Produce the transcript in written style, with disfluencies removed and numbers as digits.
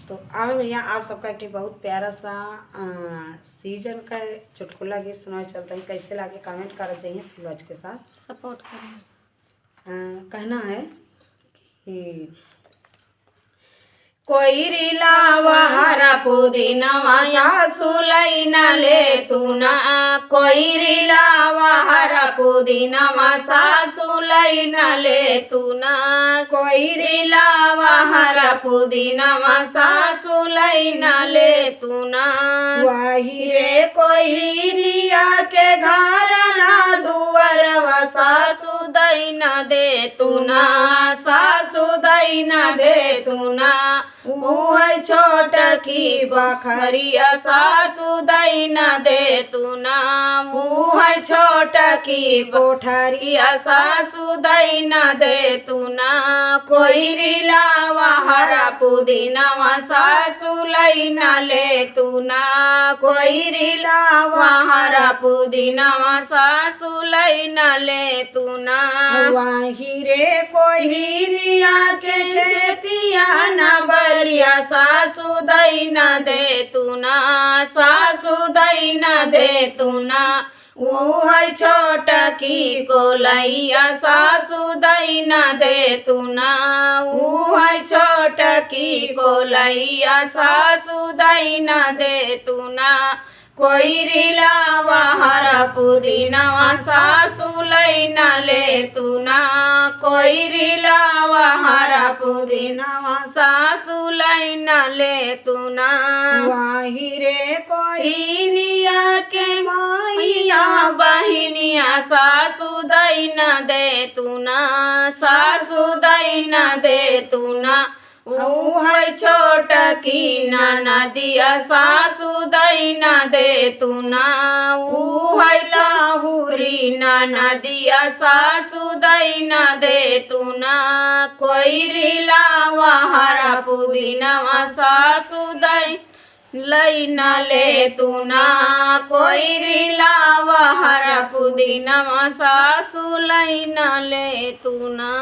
तो आवे भैया आप सबका एक बहुत प्यारा सा सीजन का चुटकुला गीत सुनाए चलता है। कैसे लागे कमेंट कर चाहिए फुलवाज के साथ सपोर्ट करें। कहना है कि कोई रिलावा हरा पुदीनवा सासु लैना ले तू ना, कोई रिलावा हरा पुदीनवा सासु लैना ले तू ना, कोई रिलावा हरा पुदीनवा सासु लैना ले तू ना। वाही रे कोई रिया के घर ना दुअरवा सासु दैना दे तू ना, सासु दैना दे तू ना। है छोट की बखरिया सासु दैना दे तू ना, है छोट की कोठरिया सासु दैना दे तू ना। कोई रिलावा हरा पुदीनवा सासु लैना ले तू ना, कोई रिलावा हरा पुदीनवा सासु लैना ले तू ना। वाही रे कोई रिया के खेतिया ना बरिया सासु दैना दे तू ना, सासु दैना दे तू ना। वो है छोट की कोलैया सासु दैना दे तू ना, वो है छोट की कोलैया सासु दैना दे तू ना। कोई रिलावा हरा पुदीनवा सासु लैना ले तू ना, कोई रिलावा हरा पुदीनवा सासु लैना ले तू ना। वाही रे कोई निया के माइया बहिनिया सासु दैना दे तू ना, सासु दैना दे तू ना। वो है छोट की नदिया सासु दैना दे तू ना, वो है लाहुरी नदिया सासु दैना दे तू ना। कोई रिलावा हरा पुदीनवा सासु लैना ले तू ना, कोई रिलावा हरा पुदीनवा सासु लैना ले तू ना।